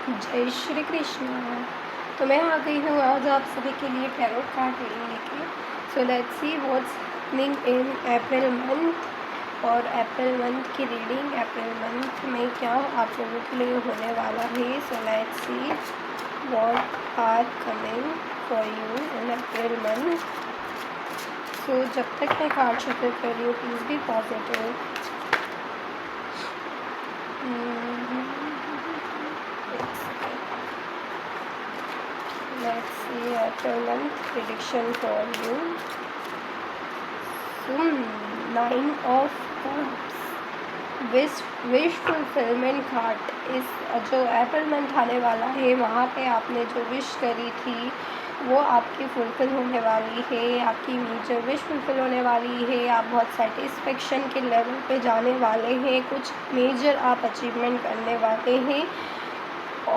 जय श्री कृष्ण। तो मैं आ गई हूँ आज आप सभी के लिए टैरो कार्ड रीडिंग लेके। So let's see what's happening in April month. और अप्रैल मंथ की रीडिंग अप्रैल मंथ में क्या आप लोगों के लिए होने वाला है। So let's see what are coming for you in April month. So जब तक मैं कार्ड शफल कर रही हूँ please be positive. Let's see April month prediction for you. Nine of Cups. Wish fulfilment card. इस जो अप्रैल मंथ आने वाला है वहाँ पे आपने जो विश करी थी वो आपकी फुलफिल होने वाली है। आपकी मेजर विश फुलफिल होने वाली है। आप बहुत सेटिस्फेक्शन के लेवल पे जाने वाले हैं। कुछ मेजर आप अचीवमेंट करने वाले हैं।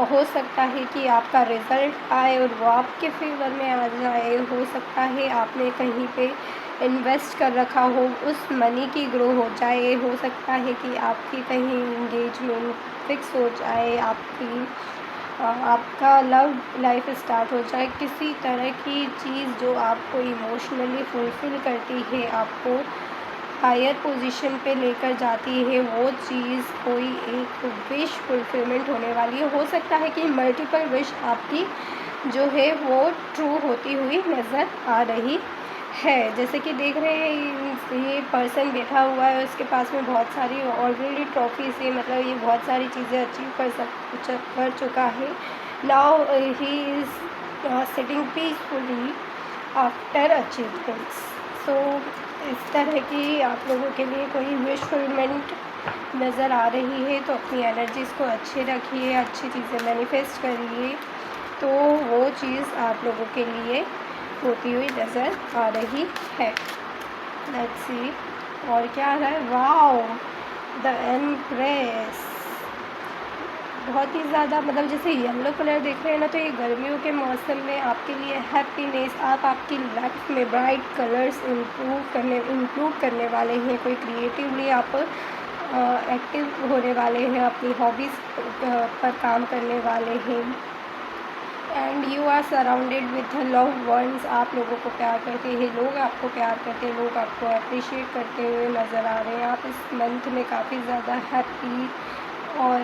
हो सकता है कि आपका रिज़ल्ट आए और वो आपके फेवर में आ जाए। हो सकता है आपने कहीं पे इन्वेस्ट कर रखा हो उस मनी की ग्रो हो जाए। हो सकता है कि आपकी कहीं इंगेजमेंट फिक्स हो जाए। आपका लव लाइफ स्टार्ट हो जाए। किसी तरह की चीज़ जो आपको इमोशनली फुलफ़िल करती है, आपको हायर पोजीशन पे लेकर जाती है, वो चीज़ कोई एक विश फुलफिलमेंट होने वाली है। हो सकता है कि मल्टीपल विश आपकी जो है वो ट्रू होती हुई नज़र आ रही है। जैसे कि देख रहे हैं ये पर्सन बैठा हुआ है, उसके पास में बहुत सारी ऑलरेडी ट्रॉफीज है। मतलब ये बहुत सारी चीज़ें अचीव कर चुका है। Now he is sitting peacefully after achievements. So इस तरह की आप लोगों के लिए कोई विश फुलफिलमेंट नज़र आ रही है तो अपनी एनर्जीज़ को अच्छे रखिए, अच्छी चीज़ें मैनिफेस्ट करिए तो वो चीज़ आप लोगों के लिए होती हुई नज़र आ रही है। लेट्स सी और क्या आ रहा है। Wow, the empress. बहुत ही ज़्यादा मतलब जैसे येलो कलर देख रहे हैं ना, तो ये गर्मियों के मौसम में आपके लिए हैप्पीनेस, आप आपकी लाइफ में ब्राइट कलर्स इंक्लूड करने वाले हैं। कोई क्रिएटिवली आप एक्टिव होने वाले हैं, अपनी हॉबीज़ पर काम करने वाले हैं। And you are surrounded with love ones. आप लोगों को प्यार करते हैं, लोग आपको प्यार करते हैं, लोग आपको अप्रिशिएट करते हुए नज़र आ रहे हैं। आप इस मंथ में काफ़ी ज़्यादा हैप्पी और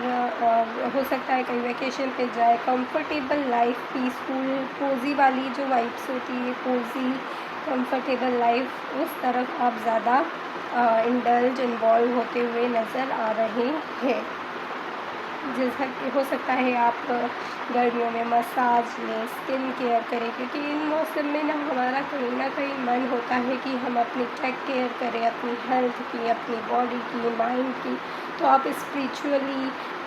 हो सकता है कहीं वेकेशन पे जाए। कंफर्टेबल लाइफ, पीसफुल कोज़ी वाली जो वाइब्स होती है, कोज़ी कंफर्टेबल लाइफ, उस तरफ आप ज़्यादा इन्वॉल्व होते हुए नज़र आ रहे हैं। जैसा कि हो सकता है आप गर्मियों में मसाज लें, स्किन केयर करें, क्योंकि इन मौसम में ना हमारा कहीं ना कहीं मन होता है कि हम अपनी टेक केयर करें, अपनी हेल्थ की, अपनी बॉडी की, माइंड की। तो आप स्पिरिचुअली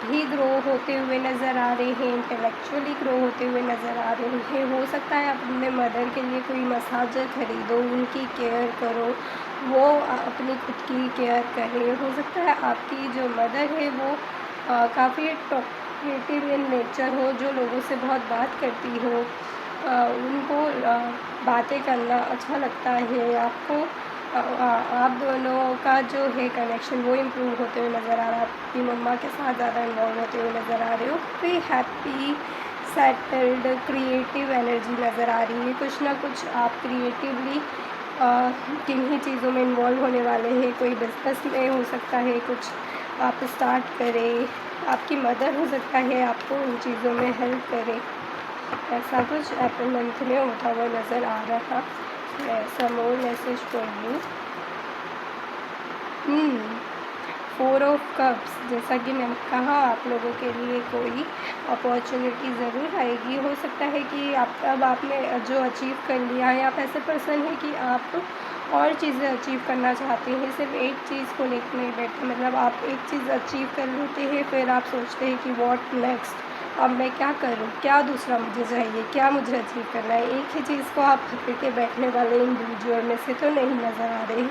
भी ग्रो होते हुए नज़र आ रहे हैं, इंटेलेक्चुअली ग्रो होते हुए नज़र आ रहे हैं। हो सकता है आप अपने मदर के लिए कोई मसाजर खरीदो, उनकी केयर करो, वो अपनी खुद की केयर करें। हो सकता है आपकी जो मदर है वो काफ़ी टॉकेटिव इन नेचर हो, जो लोगों से बहुत बात करती हो, उनको बातें करना अच्छा लगता है। आपको आप दोनों का जो है कनेक्शन वो इम्प्रूव होते हुए नज़र आ रहा है। आपकी मम्मा के साथ ज़्यादा इन्वॉल्व होते हुए नज़र आ रहे हो। काफ़ी हैप्पी, सेटल्ड, क्रिएटिव एनर्जी नज़र आ रही है। कुछ ना कुछ आप क्रिएटिवली किन्हीं चीज़ों में इन्वॉल्व होने वाले हैं। कोई बिजनेस में हो सकता है कुछ आप स्टार्ट करें, आपकी मदर हो सकता है आपको उन चीज़ों में हेल्प करे। ऐसा कुछ अप्रैल मंथ में होता हुआ नज़र आ रहा है। Some more message for you. 4 of cups. जैसा कि मैंने कहा आप लोगों के लिए कोई अपॉर्चुनिटी ज़रूर आएगी। हो सकता है कि अब आपने जो अचीव कर लिया है, आप ऐसे पर्सन हैं कि आप और चीज़ें अचीव करना चाहते हैं, सिर्फ एक चीज़ को लेकर नहीं बैठे। मतलब आप एक चीज़ अचीव कर लेते हैं, फिर आप सोचते हैं कि व्हाट नेक्स्ट, अब मैं क्या करूं, क्या दूसरा मुझे चाहिए, क्या मुझे अचीव करना है। एक ही चीज़ को आप पकड़ के बैठने वाले इंडिविजुअल में से तो नहीं नज़र आ रहे हैं।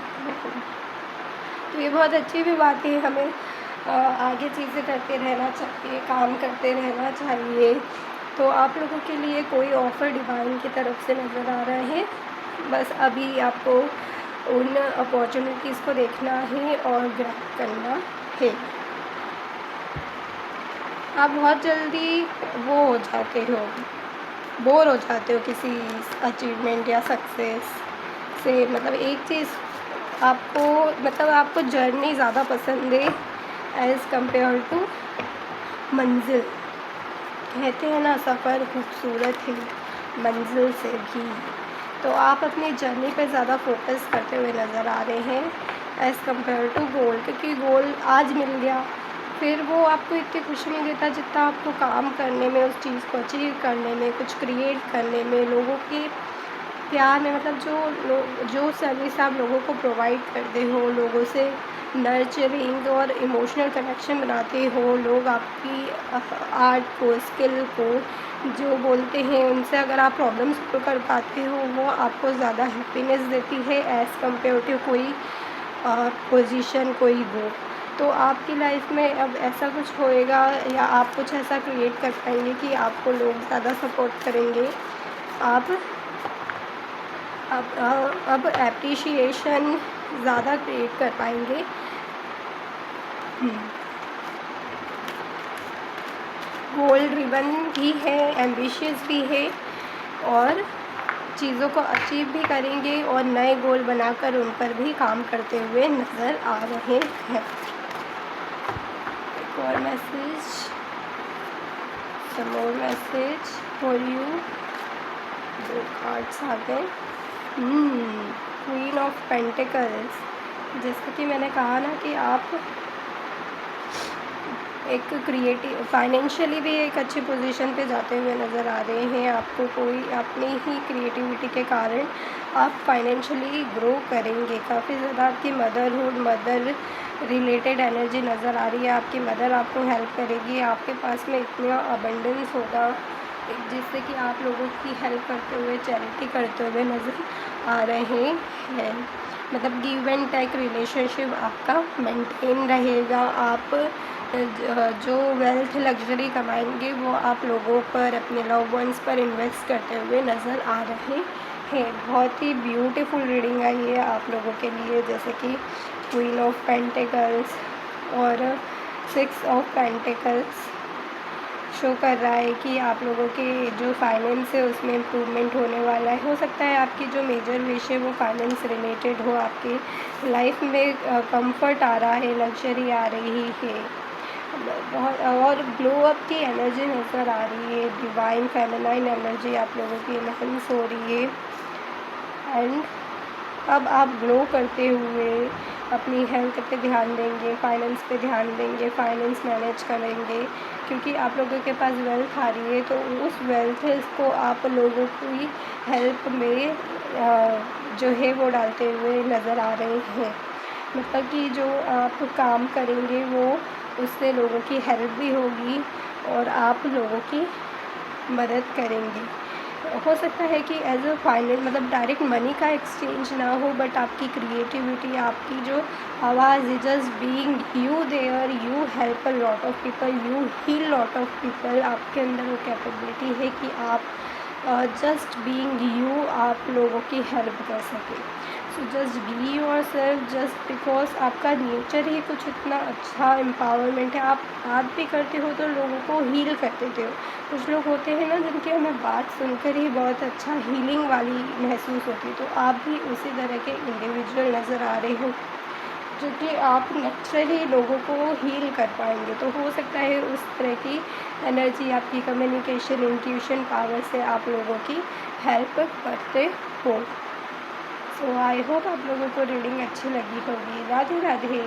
तो ये बहुत अच्छी भी बात है। हमें आगे चीज़ें करते रहना चाहिए, काम करते रहना चाहिए। तो आप लोगों के लिए कोई ऑफ़र डिवाइन की तरफ से नज़र आ रहा है। बस अभी आपको उन अपॉर्चुनिटीज़ को देखना है और ग्रैब करना है। आप बहुत जल्दी वो हो जाते हो, बोर हो जाते हो किसी अचीवमेंट या सक्सेस से। मतलब एक चीज़ आपको, मतलब आपको जर्नी ज़्यादा पसंद है एज़ कम्पेयर टू मंज़िल। कहते हैं ना, सफ़र खूबसूरत है मंज़िल से भी। तो आप अपनी जर्नी पे ज़्यादा फोकस करते हुए नज़र आ रहे हैं एज़ कम्पेयर टू गोल, क्योंकि गोल आज मिल गया, फिर वो आपको इतनी खुशी नहीं देता जितना आपको काम करने में, उस चीज़ को अचीव करने में, कुछ क्रिएट करने में, लोगों के प्यार में। मतलब जो सर्विस आप लोगों को प्रोवाइड करते हो, लोगों से नर्चरिंग और इमोशनल कनेक्शन बनाते हो, लोग आपकी आर्ट को, स्किल को जो बोलते हैं, उनसे अगर आप प्रॉब्लम सॉल्व कर पाते हो, वो आपको ज़्यादा हैप्पीनेस देती है एज़ कम्पेयर टू कोई पोजीशन, कोई वो। तो आपकी लाइफ में अब ऐसा कुछ होएगा या आप कुछ ऐसा क्रिएट कर पाएंगे कि आपको लोग ज़्यादा सपोर्ट करेंगे। आप अब एप्रिशिएशन ज़्यादा क्रिएट कर पाएंगे। गोल ड्रिवन भी है, एम्बिशियस भी है, और चीज़ों को अचीव भी करेंगे और नए गोल बनाकर उन पर भी काम करते हुए नज़र आ रहे हैं। एक और message, some more message for you. दो कार्ड्स आ गए। Queen of pentacles. जैसा कि मैंने कहा ना कि आप एक क्रिएटिव, फाइनेंशियली भी एक अच्छी पोजीशन पे जाते हुए नज़र आ रहे हैं। आपको कोई अपनी ही क्रिएटिविटी के कारण आप फाइनेंशियली ग्रो करेंगे। काफ़ी ज़्यादा आपकी मदर रिलेटेड एनर्जी नज़र आ रही है। आपकी मदर आपको हेल्प करेगी, आपके पास में इतना अबंडेंस होगा जिससे कि आप लोगों की हेल्प करते हुए, चैरिटी करते हुए नज़र आ रहे हैं। मतलब गिव एंड टेक रिलेशनशिप आपका मेंटेन रहेगा। आप जो वेल्थ, लग्जरी कमाएंगे वो आप लोगों पर, अपने लव वंस पर इन्वेस्ट करते हुए नज़र आ रहे हैं। बहुत ही ब्यूटीफुल रीडिंग आई है आप लोगों के लिए, जैसे कि क्वीन ऑफ पेंटिकल्स और 6 ऑफ पेंटिकल्स शो कर रहा है कि आप लोगों के जो फाइनेंस है उसमें इम्प्रूवमेंट होने वाला है। हो सकता है आपकी जो मेजर विश है वो फाइनेंस रिलेटेड हो, आपकी लाइफ में कंफर्ट आ रहा है, लग्जरी आ रही है, बहुत, और ग्लो अप की एनर्जी नज़र आ रही है, डिवाइन फेमिनाइन एनर्जी आप लोगों की इनहेंस हो रही है। एंड अब आप ग्लो करते हुए अपनी हेल्थ पे ध्यान देंगे, फाइनेंस पे ध्यान देंगे, फाइनेंस मैनेज करेंगे, क्योंकि आप लोगों के पास वेल्थ आ रही है। तो उस वेल्थ को आप लोगों की हेल्प में जो है वो डालते हुए नज़र आ रहे हैं। मतलब कि जो आप काम करेंगे वो, उससे लोगों की हेल्प भी होगी और आप लोगों की मदद करेंगे। हो सकता है कि एज अ फाइनेंस, मतलब डायरेक्ट मनी का एक्सचेंज ना हो, बट आपकी क्रिएटिविटी, आपकी जो आवाज़ है, just being you there, you help a lot of people, you heal lot of people. आपके अंदर वो कैपेबिलिटी है कि आप जस्ट बीइंग यू आप लोगों की हेल्प कर सकें। So just be your self, just because आपका नेचर ही कुछ इतना अच्छा एम्पावरमेंट है। आप बात भी करते हो तो लोगों को हील कर देते हो। कुछ लोग होते हैं ना जिनकी हमें बात सुनकर ही बहुत अच्छा हीलिंग वाली महसूस होती है, तो आप भी उसी तरह के इंडिविजुअल नज़र आ रहे हो जो कि आप नेचुरली लोगों को हील कर पाएंगे। तो हो सकता है उस तरह की एनर्जी, आपकी कम्युनिकेशन, इंट्यूशन पावर से आप लोगों की हेल्प करते हो। सो आई होप आप लोगों को रीडिंग अच्छी लगी होगी। राधे राधे।